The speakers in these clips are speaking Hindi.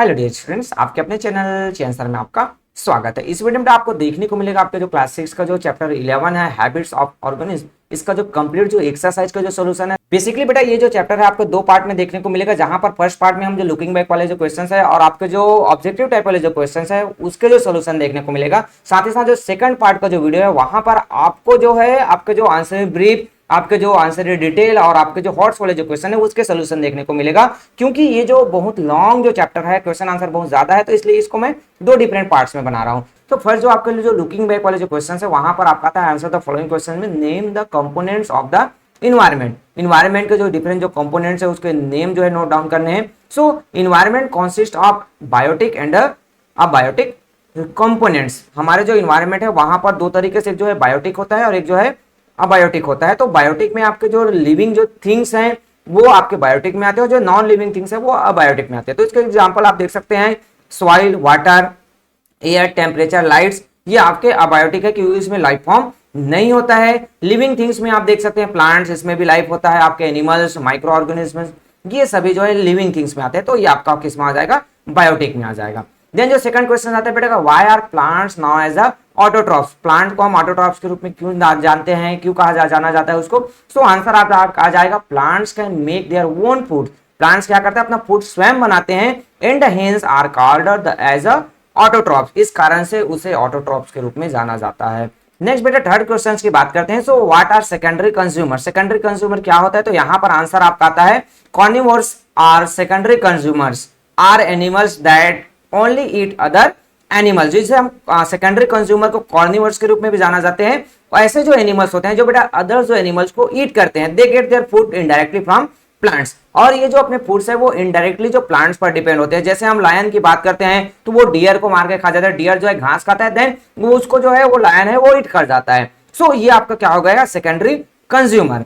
हेलो डियर स्टूडेंट्स, आपके अपने चैनल चैन सर में आपका स्वागत है। इस वीडियो में आपको देखने को मिलेगा आपके जो क्लास 6 का जो चैप्टर 11 है हैबिट्स ऑफ ऑर्गेनिज्म, इसका जो कंप्लीट जो एक्सरसाइज का जो सोल्यूशन है। बेसिकली बेटा ये जो चैप्टर है आपको दो पार्ट में देखने को मिलेगा, जहां पर फर्स्ट पार्ट में हम जो लुकिंग बैक वाले जो क्वेश्चन है और आपके जो ऑब्जेक्टिव टाइप वाले जो क्वेश्चन है उसके जो सोल्यूशन देखने को मिलेगा। साथ ही साथ जो सेकंड पार्ट का जो वीडियो है वहां पर आपको जो है आपके जो आंसर ब्रीफ, आपके जो आंसर डिटेल और आपके जो हॉट्स वाले जो क्वेश्चन है उसके सोल्यूशन देखने को मिलेगा। क्योंकि ये जो बहुत लॉन्ग जो चैप्टर है, क्वेश्चन आंसर बहुत ज्यादा है, तो इसलिए इसको मैं दो डिफरेंट पार्ट्स में बना रहा हूं। तो फर्स्ट जो आपके लिए जो लुकिंग बैक वाले जो क्वेश्चन है वहां पर आपका आता है आंसर द फॉलोइंग क्वेश्चन में name the components of the environment. Environment के जो डिफरेंट जो कंपोनेंट्स है उसके नेम जो है नोट डाउन करने हैं। So environment consist of biotic and abiotic components. हमारे जो इन्वायरमेंट है वहां पर दो तरीके से, एक जो है बायोटिक होता है और एक जो है अबायोटिक होता है। तो बायोटिक में आपके जो लिविंग जो थिंग्स हैं वो आपके बायोटिक में आते हैं और जो नॉन लिविंग थिंग्स है वो अबायोटिक में आते हैं। तो इसके एग्जांपल आप देख सकते हैं soil, water, air, temperature, lights, ये आपके अबायोटिक है क्योंकि इसमें लाइफ फॉर्म नहीं होता है। लिविंग थिंग्स में आप देख सकते हैं प्लांट्स, इसमें भी लाइफ होता है, आपके एनिमल्स, माइक्रो ऑर्गेनिज्म, ये सभी जो है लिविंग थिंग्स में आते हैं। तो ये आपका किस में आ जाएगा, बायोटिक में आ जाएगा। देन जो सेकंड क्वेश्चन आता है बेटा, why are plants now as a autotrophs. Plant को हम ऑटोट्रॉफ्स के रूप में क्यों जानते हैं, क्यों जाना जाता है उसको। सो आंसर आप आ जाएगा plants can make their own food. Plants क्या करते हैं, अपना फूड स्वयं बनाते हैं। And hence are called as a autotrophs, इस कारण से उसे ऑटोट्रॉफ्स के रूप में जाना जाता है। नेक्स्ट बेटा थर्ड क्वेश्चन की बात करते हैं। So what are secondary consumer. Secondary consumer क्या होता है, तो यहाँ पर आंसर आपका आता है carnivores are secondary consumers are animals that only eat other animal. जिसे हम सेकेंडरी कंज्यूमर को कार्निवर्स के रूप में भी जाना जाते हैं। और ऐसे जो एनिमल्स होते हैं जो बेटा अदर जो एनिमल्स को ईट करते हैं, they get their food indirectly from plants. और ये जो अपने फूड्स है वो इनडायरेक्टली जो प्लांट्स पर डिपेंड होते हैं। जैसे हम लायन की बात करते हैं तो वो डियर को मार के खा जाता है, डियर जो है घास खाता है, देन वो उसको जो है वो लायन है वो ईट कर जाता है। सो ये आपका क्या हो गया, सेकेंडरी कंज्यूमर।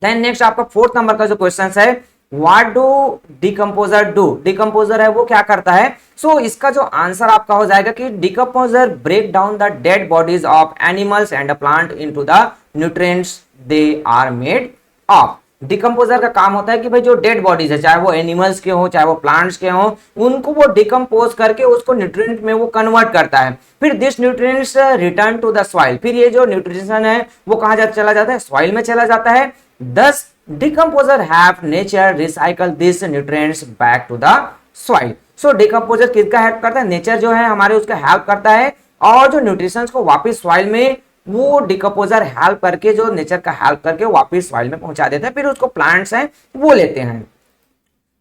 देन नेक्स्ट आपका फोर्थ नंबर का जो क्वेश्चन है, what do decomposer do. Decomposer है वो क्या करता है। सो इसका जो आंसर आपका हो जाएगा कि decomposer break down the dead bodies of animals and plant into the nutrients they are made of. Decomposer का काम होता है कि भाई जो डेड बॉडीज है, चाहे वो एनिमल्स के हो चाहे वो प्लांट्स के हो, उनको वो डिकम्पोज करके उसको न्यूट्रिएंट में वो कन्वर्ट करता है। फिर this nutrients return to the soil. फिर ये जो न्यूट्रिशन है वो कहां चला जाता है, सॉइल में चला जाता है। दस decomposer have nature recycle these nutrients back to the soil। so decomposer किसका हेल्प करता है, नेचर जो है हमारे उसका हेल्प करता है और जो न्यूट्रिशंस को वापस सॉइल में वो डिकम्पोजर हेल्प करके, जो नेचर का हेल्प करके वापस सॉइल में पहुंचा देता है। फिर उसको प्लांट्स हैं वो लेते हैं।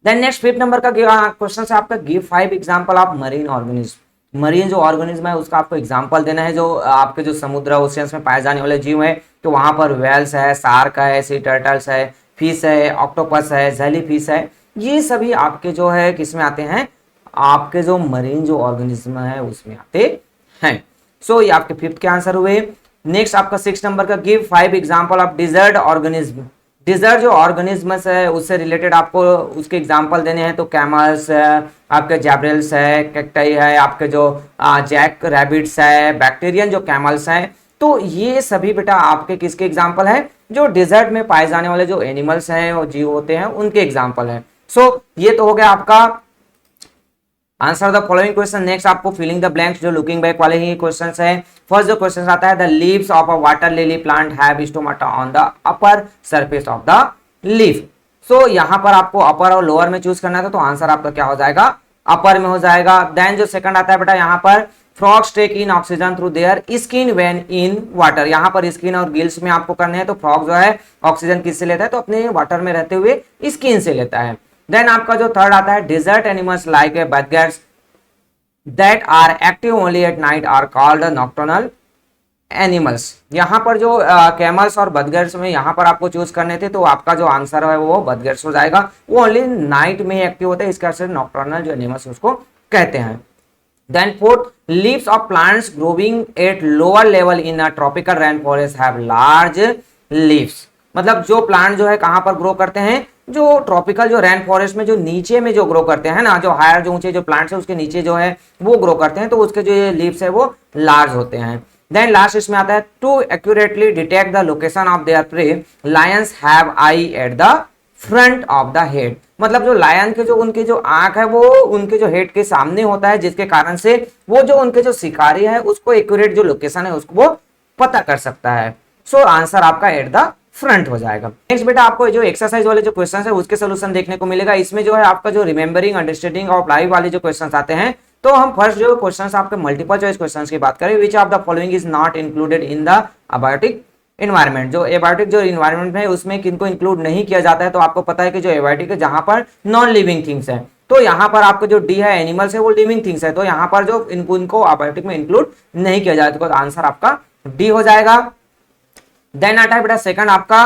देन नेक्स्ट फिफ्थ नंबर का क्वेश्चन है आपका, give 5 example of marine organism. Marine जो ऑर्गेनिज्म है उसका आपको एग्जांपल देना है। जो आपके जो समुद्र ओशियंस में पाए जाने वाले जीव है, तो वहां पर वेल्स है, शार्क है, सी टर्टल्स है, फिश है, ऑक्टोपस है, जेली फिश है, ये सभी आपके जो है किस में आते हैं, आपके जो मरीन जो ऑर्गेनिज्म है उसमें आते हैं। सो ये आपके फिफ्थ के आंसर हुए। नेक्स्ट आपका 6 नंबर का, give 5 example of desert organism. Desert जो ऑर्गेनिज्मस है उससे रिलेटेड आपको उसके एग्जांपल देने हैं। तो कैमल्स है, आपके जैब्रेल्स है, कैक्टाई है, आपके जो जैक रैबिट्स है, बैक्टीरियन जो कैमल्स हैं, तो ये सभी बेटा आपके किसके एग्जांपल है, जो डिजर्ट में पाए जाने वाले जो एनिमल्स हैं और जीव होते हैं उनके एग्जांपल है। सो ये तो हो गया आपका answer the following question. Next आपको फिलिंग द ब्लैंक्स जो लुकिंग बैक वाले ही क्वेश्चंस है। फर्स्ट जो क्वेश्चन आता है, the leaves of a water lily plant have stomata on the upper surface of the leaf. So यहाँ पर आपको अपर और लोअर में चूज करना था, तो आंसर आपका क्या हो जाएगा, अपर में हो जाएगा। देन जो सेकंड आता है बेटा यहाँ पर, frogs take in oxygen through their skin when in water. यहाँ पर स्किन और गिल्स में आपको करने हैं। तो फ्रॉग जो है ऑक्सीजन किससे लेता है, तो अपने वाटर में रहते हुए स्किन से लेता है। देन आपका जो थर्ड आता है, desert animals like a badgers that are active only at night are called nocturnal animals. यहाँ पर जो कैमल्स और बदगर्स में यहाँ पर आपको चूज करने थे, तो आपका जो आंसर है वो बदगर्स हो जाएगा। वो ओनली नाइट में एक्टिव होते हैं, इस कारण से नॉक्टर्नल जो एनिमल्स उसको कहते हैं। Then fourth, leaves of plants growing at lower level in a tropical rainforest have large leaves। मतलब जो प्लांट जो है कहां पर ग्रो करते हैं, जो ट्रॉपिकल जो रेन फॉरेस्ट में जो नीचे में जो ग्रो करते हैं ना, जो हायर जो ऊंचे जो प्लांट्स है उसके नीचे जो है वो ग्रो करते हैं, तो उसके जो ये लीव्स है वो लार्ज होते हैं। देन लास्ट इसमें आता है, to accurately detect the location of their prey lions have eyes at the front of the head, मतलब जो लायन के जो उनके जो आंख है वो उनके जो हेड के सामने होता है, जिसके कारण से वो जो उनके जो शिकारी है उसको एक्यूरेट जो लोकेशन है उसको वो पता कर सकता है। सो आंसर आपका एट द फ्रंट हो जाएगा। नेक्स्ट बेटा आपको जो एक्सरसाइज वाले जो क्वेश्चन है उसके सोल्यूशन देखने को मिलेगा। इसमें जो है आपका जो रिमेंबरिंग, अंडरस्टैंडिंग और अप्लाई वाले जो क्वेश्चन आते हैं, तो हम फर्स्ट जो क्वेश्चन आपके मल्टीपल चॉइस क्वेश्चन की बात करें, विच of the following is not included in the abiotic environment. जो एबायोटिक जो इन्वायरमेंट है उसमें किनको इंक्लूड नहीं किया जाता है, तो आपको पता है कि जो एबायोटिक है जहां पर नॉन लिविंग थिंग्स है, तो यहाँ पर आपको जो डी है एनिमल्स है वो लिविंग थिंग्स है, तो यहाँ पर जो इनको अबायोटिक में इंक्लूड नहीं किया जाता, तो आंसर आपका डी हो जाएगा। देन आता है बेटा सेकंड आपका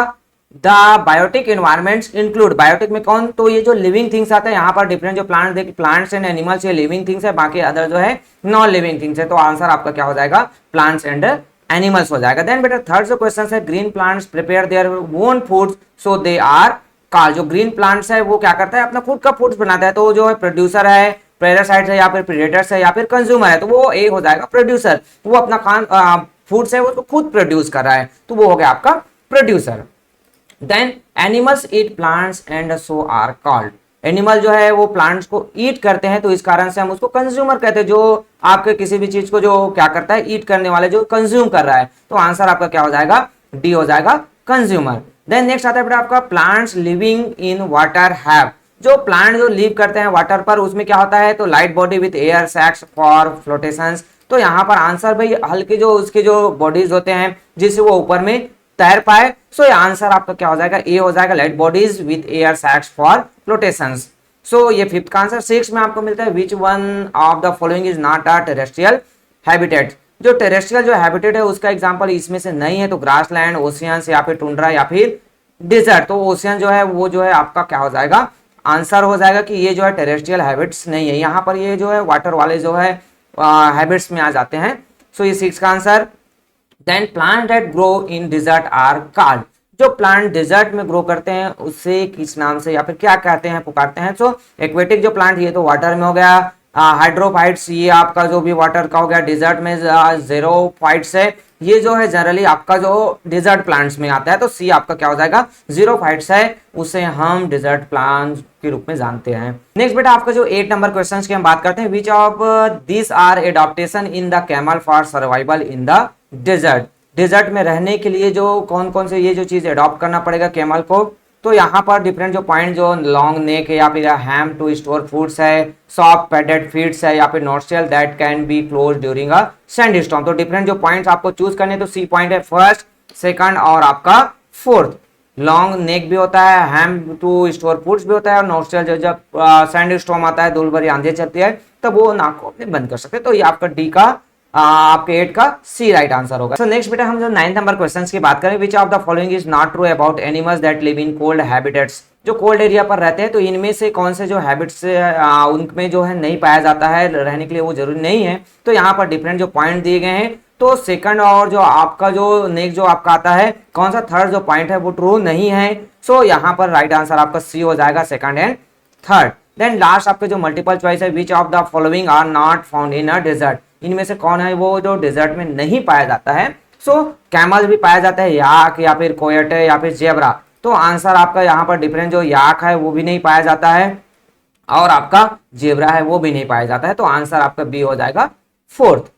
the biotic environments include, biotic में कौन, तो ये जो लिविंग थिंग्स आते हैं यहाँ पर डिफरेंट जो प्लांट्स एंड एनिमल्स, ये लिविंग थिंग्स है, बाकी अदर जो है नॉन लिविंग थिंग्स है, तो आंसर आपका क्या हो जाएगा, प्लांट्स एंड एनिमल्स हो जाएगा। देन बेटा थर्ड जो क्वेश्चन है, green plants prepare their own foods so they are called, जो ग्रीन प्लांट्स है वो क्या करता है, अपना खुद का फूड्स बनाता है, तो जो है प्रोड्यूसर है, पैरासाइट्स है या फिर प्रेडेटर्स है या फिर कंज्यूमर है, तो वो ए हो जाएगा प्रोड्यूसर, वो अपना फूड्स है वो खुद प्रोड्यूस कर रहा है, तो वो हो गया आपका producer. Then animals eat plants and so are called, animal जो है वो प्लांट्स को ईट करते हैं, तो इस कारण से हम उसको कंज्यूमर कहते हैं, जो आपके किसी भी चीज को जो क्या करता है, ईट करने वाले, जो कंज्यूम कर रहा है, तो आंसर आपका क्या हो जाएगा, डी हो जाएगा कंज्यूमर। देन नेक्स्ट आता है बेटा आपका plants living in water have, जो प्लांट जो लिव करते हैं वाटर पर उसमें क्या होता है, तो light body with air sacs for flotations, तो यहाँ पर आंसर भाई हल्के जो उसके जो बॉडीज होते हैं जिससे वो ऊपर में तैर पाए, सो ये आंसर आपका क्या हो जाएगा, ए हो जाएगा, light bodies with air sacs for flotations. So ये फिफ्थ का आंसर। सिक्स में आपको मिलता है which one of the following is not a terrestrial habitat, जो टेरेस्ट्रियल जो हैबिटेट है उसका एग्जांपल इसमें से नहीं है, तो ग्रासलैंड, ओशियंस या फिर टुंड्रा या फिर डिजर्ट, तो ओशियन जो है वो जो है आपका क्या हो जाएगा, आंसर हो जाएगा कि ये जो है टेरेस्ट्रियल हैबिट्स नहीं है, यहाँ पर ये जो है वाटर वाले जो है हैबिट्स में आ जाते हैं, सो ये सिक्स का answer. Then plant that grow in desert are called, जो प्लांट डिजर्ट में ग्रो करते हैं उससे किस नाम से या फिर क्या कहते हैं, पुकारते हैं, सो एक्वेटिक जो प्लांट ये तो वाटर में हो गया, हाइड्रोफाइट्स ये आपका जो भी वाटर का हो गया, डिजर्ट में जीरोफाइट्स है, ये जो है जनरली आपका जो डिजर्ट प्लांट्स में आता है, तो सी आपका क्या हो जाएगा, जीरोफाइट्स है, उसे हम डिजर्ट प्लांट के रूप में जानते हैं। नेक्स्ट बेटा आपका जो 8 नंबर क्वेश्चन की हम बात करते हैं, which of this are adaptation in the camel for survival in the desert, desert में रहने के लिए जो कौन कौन से ये जो चीज अडॉप्ट करना पड़ेगा कैमल को, तो यहाँ पर डिफरेंट जो पॉइंट जो लॉन्ग नेक है या फिर हैम टू स्टोर फूड्स है, सॉफ्ट पैडेड फीट्स है या फिर nostril that can be close during a sand storm, तो डिफरेंट जो पॉइंट्स आपको चूज करने, तो सी पॉइंट है फर्स्ट, सेकंड और आपका फोर्थ। लॉन्ग नेक भी होता है, हैम टू स्टोर फूड्स भी होता है, और नोस्ट्रियल जो जब सैंड स्टॉर्म आता है, धूल भरी आंधी चलती है, तब वो नाक को अपने बंद कर सकते हैं, तो ये आपका डी का आपके 8 का सी राइट आंसर होगा। सो नेक्स्ट बेटा हम जो 9th नंबर क्वेश्चंस की बात करें, विच of the following is not true about animals that live in cold habitats, जो कोल्ड एरिया पर रहते हैं, तो इनमें से कौन से जो हैबिट्स उनमें जो है नहीं पाया जाता है, रहने के लिए वो जरूरी नहीं है, तो यहाँ पर डिफरेंट जो पॉइंट दिए गए हैं, तो सेकंड और जो आपका जो नेक्स्ट जो आपका आता है कौन सा थर्ड जो पॉइंट है वो ट्रू नहीं है, सो यहाँ पर राइट आंसर आपका सी हो जाएगा, second and third. Then last आपके जो मल्टीपल चॉइस है, which of the following are not found in a desert, इनमें से कौन है वो जो डेजर्ट में नहीं पाया जाता है, सो कैमल भी पाया जाता है, याक या फिर कोयट या फिर जेब्रा, तो आंसर आपका यहाँ पर डिफरेंट जो याक है वो भी नहीं पाया जाता है और आपका जेब्रा है वो भी नहीं पाया जाता है, तो आंसर आपका बी हो जाएगा फोर्थ,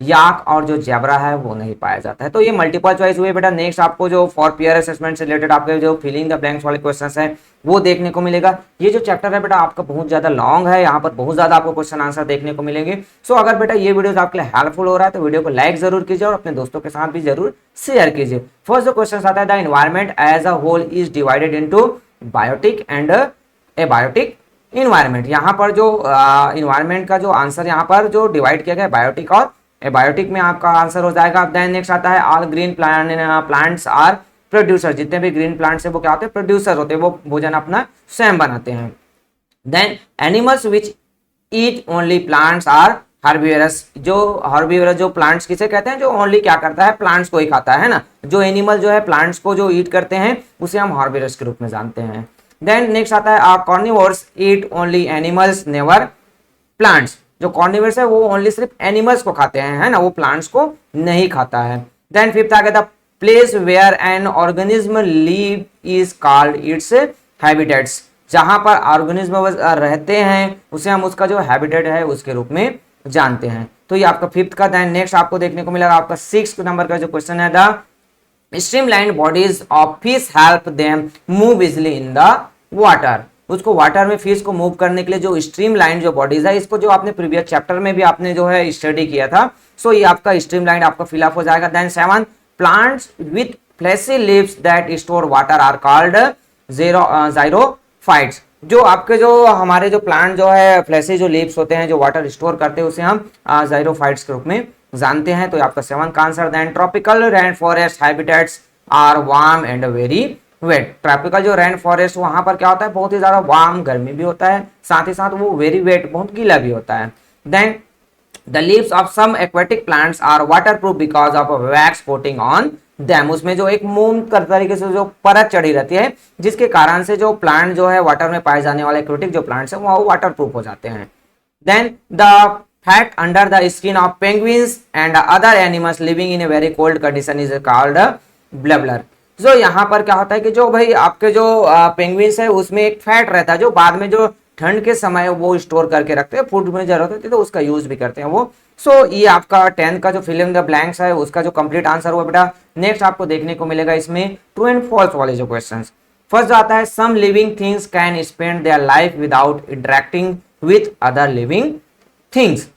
याक और जो जेब्रा है वो नहीं पाया जाता है। तो ये मल्टीपल चॉइस हुए बेटा। नेक्स्ट आपको जो फॉर पेयर असेसमेंट से रिलेटेड आपके जो फिलिंग द ब्लैंक्स वाले क्वेश्चंस हैं वो देखने को मिलेगा। ये जो चैप्टर है बेटा आपका बहुत ज्यादा लॉन्ग है, यहाँ पर बहुत ज्यादा आपको क्वेश्चन आंसर देखने को मिलेंगे। सो अगर बेटा ये वीडियो आपके लिए हेल्पफुल हो रहा है तो वीडियो को लाइक जरूर कीजिए और अपने दोस्तों के साथ भी जरूर शेयर कीजिए। फर्स्ट जो क्वेश्चन आता है, the environment as a whole is divided into biotic and abiotic environment. यहाँ पर जो इन्वायरमेंट का जो आंसर यहाँ पर जो डिवाइड किया गया बायोटिक और एबायोटिक में आपका आंसर हो जाएगा। देन नेक्स्ट आता है all green plants are producer, जितने भी ग्रीन प्लांट्स है वो क्या होते हैं, प्रोड्यूसर होते हैं, वो भोजन अपना स्वयं बनाते हैं। Then animals which eat only plants are herbivorous, जो हर्बीवरस जो प्लांट्स किसे कहते हैं, जो ओनली क्या करता है, प्लांट्स को ही खाता है ना। जो एनिमल जो है प्लांट्स को जो ईट करते हैं उसे हम हर्बीवरस के रूप में जानते हैं। देन नेक्स्ट आता है carnivores eat only animals never plants, जो कार्निवोर्स है वो ओनली सिर्फ एनिमल्स को खाते हैं, है ना, वो प्लांट्स को नहीं खाता है। देन फिफ्थ आ गया था place where an organism live is called its habitats, जहां पर ऑर्गेनिज्म रहते हैं उसे हम उसका जो हैबिटेट है उसके रूप में जानते हैं। तो ये आपका फिफ्थ का। देन नेक्स्ट आपको देखने को मिलेगा आपका 6 नंबर का जो क्वेश्चन है, the streamline bodies of fish help them move easily in the water. उसको वाटर में फिश को मूव करने के लिए जो स्ट्रीमलाइन जो बॉडीज है, इसको जो आपने प्रीवियस चैप्टर में भी आपने जो है स्टडी किया था, सो ये आपका स्ट्रीमलाइन आपका फिलअप हो जाएगा। Then 7, plants with fleshy leaves that store water are called xerophytes. जो आपके जो हमारे जो प्लांट जो है फ्लैशी जो लीव्स होते हैं जो वाटर स्टोर करते हैं उसे हम जाइरोफाइट्स के रूप में जानते हैं। तो आपका 7 का answer. Then tropical rain forest habitats are warm and very wet. Tropical जो रेन फॉरेस्ट वहां पर क्या होता है, बहुत ही ज्यादा वार्म गर्मी भी होता है, साथ ही साथ वो वेरी वेट बहुत गीला भी होता है। Then the leaves of some aquatic plants are waterproof because of wax coating on them. उसमें जो एक मोम तरीके से जो परत चढ़ी रहती है जिसके कारण से जो प्लांट जो है वाटर में पाए जाने वाले एक्वेटिक जो प्लांट्स है वो वाटरप्रूफ हो जाते हैं। Then the fat under the skin of penguins and other animals living in a very cold condition is called blubber. जो यहाँ पर क्या होता है कि जो भाई आपके जो पेंगुइन्स है उसमें एक फैट रहता है जो बाद में जो ठंड के समय वो स्टोर करके रखते हैं, फूड में जरूरत होती है तो उसका यूज भी करते हैं वो। सो ये आपका 10 का जो फिल इन द ब्लैंक्स है उसका जो कंप्लीट आंसर हुआ बेटा। नेक्स्ट आपको देखने को मिलेगा इसमें ट्रू एंड फॉल्स वाले जो क्वेश्चंस। फर्स्ट आता है some living things can spend their life without interacting with other living things.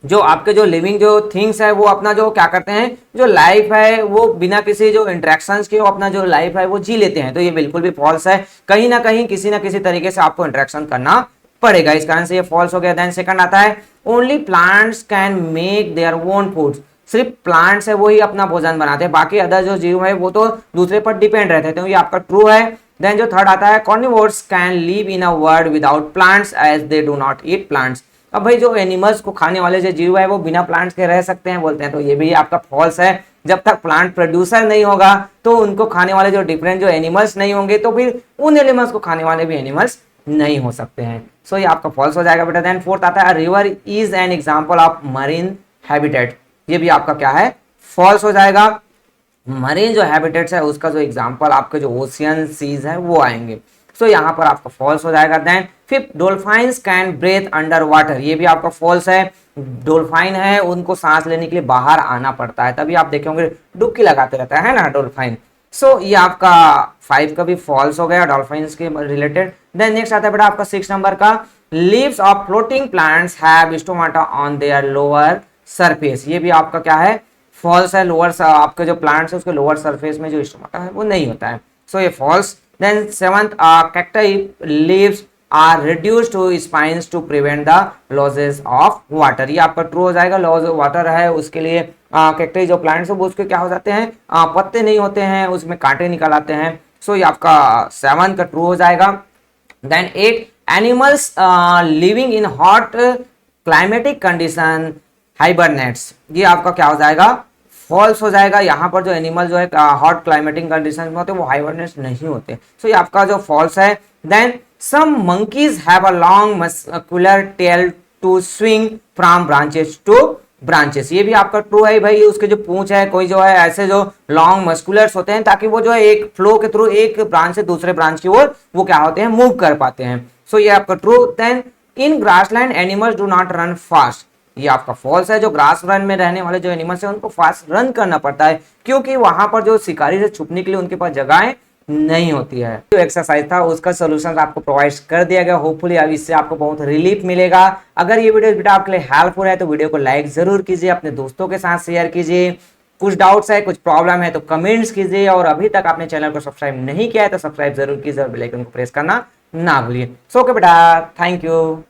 जो आपके जो लिविंग जो थिंग्स है वो अपना जो क्या करते हैं, जो लाइफ है वो बिना किसी जो इंटरेक्शंस के वो अपना जो लाइफ है वो जी लेते हैं। तो ये बिल्कुल भी फॉल्स है, कहीं ना कहीं किसी ना किसी तरीके से आपको इंटरेक्शन करना पड़ेगा, इस कारण से ये फॉल्स हो गया। देन सेकंड आता है only plants can make their own food. सिर्फ प्लांट्स है वो ही अपना भोजन बनाते हैं, बाकी अदर जो जीव है वो तो दूसरे पर डिपेंड रहते हैं, तो ये आपका ट्रू है। देन जो थर्ड आता है carnivores can live in a world without plants as they do not eat plants. अब भाई जो एनिमल्स को खाने वाले जो जीव है वो बिना प्लांट्स के रह सकते हैं बोलते हैं, तो ये भी आपका फॉल्स है। जब तक प्लांट प्रोड्यूसर नहीं होगा तो उनको खाने वाले जो डिफरेंट जो एनिमल्स नहीं होंगे तो फिर उन एनिमल्स को खाने वाले भी एनिमल्स नहीं हो सकते हैं। सो ये आपका फॉल्स हो जाएगा बेटा। देन फोर्थ आता है river is an example of marine habitat. ये भी आपका क्या है, फॉल्स हो जाएगा। मरीन जो हैबिटेट्स है उसका जो एग्जाम्पल आपके जो ओशियन सीज है वो आएंगे, सो यहाँ पर आपका फॉल्स हो जाएगा। Then fifth dolphins can breathe under water. ये भी आपका फॉल्स है। डोल्फाइन है उनको सांस लेने के लिए बाहर आना पड़ता है, तभी आप देखे होंगे डुबकी लगाते रहता है ना डोल्फाइन। सो ये आपका 5 का भी फॉल्स हो गया डॉल्फिन्स के रिलेटेड। देन नेक्स्ट आता है बेटा आपका 6 नंबर का leaves of floating plants have stomata on their lower surface. ये भी आपका क्या है, फॉल्स है। लोअर आपके जो प्लांट्स है उसके लोअर सरफेस में जो स्टोमाटा है वो नहीं होता है, सो ये false. Then seventh, cacti leaves are reduced to spines to prevent the losses of water। ये आपका ट्रू हो जाएगा। लॉस वाटर है उसके लिए कैक्टई जो प्लांट्स है वो उसके क्या हो जाते हैं, पत्ते नहीं होते हैं, उसमें कांटे निकल आते हैं। सो ये आपका 7 का ट्रू हो जाएगा। Then 8 animals living in hot climatic condition hibernates. ये आपका क्या हो जाएगा, फॉल्स हो जाएगा। यहाँ पर जो एनिमल जो है हॉट क्लाइमेटिक कंडीशन में होते हैं वो हाइबरनेट नहीं होते, सो ये आपका जो फॉल्स है। Then some monkeys have a long muscular tail to swing from branches to branches. ये भी आपका ट्रू है भाई। उसके जो पूंछ है कोई जो है ऐसे जो लॉन्ग मस्कुलर्स होते हैं ताकि वो जो है एक फ्लो के थ्रू एक ब्रांच से दूसरे ब्रांच की ओर वो क्या होते हैं, मूव कर पाते हैं। सो ये आपका true. Then in grassland animals do not run fast. ये आपका फॉल्स है। जो ग्रास रन में रहने वाले जो एनिमल्स हैं उनको फास्ट रन करना पड़ता है क्योंकि वहां पर जो शिकारी से छुपने के लिए उनके पास जगहें नहीं होती है। जो एक्सरसाइज था उसका सोल्यूशन आपको प्रोवाइड कर दिया गया। होपफुली अब इससे आपको बहुत रिलीफ मिलेगा। अगर ये वीडियो बेटा आपके लिए हेल्पफुल है तो वीडियो को लाइक जरूर कीजिए, अपने दोस्तों के साथ शेयर कीजिए। कुछ डाउट्स है कुछ प्रॉब्लम है तो कमेंट्स कीजिए, और अभी तक आपने चैनल को सब्सक्राइब नहीं किया है तो सब्सक्राइब जरूर कीजिए और बेल आइकन को प्रेस करना ना भूलिए। सो ओके बेटा, थैंक यू।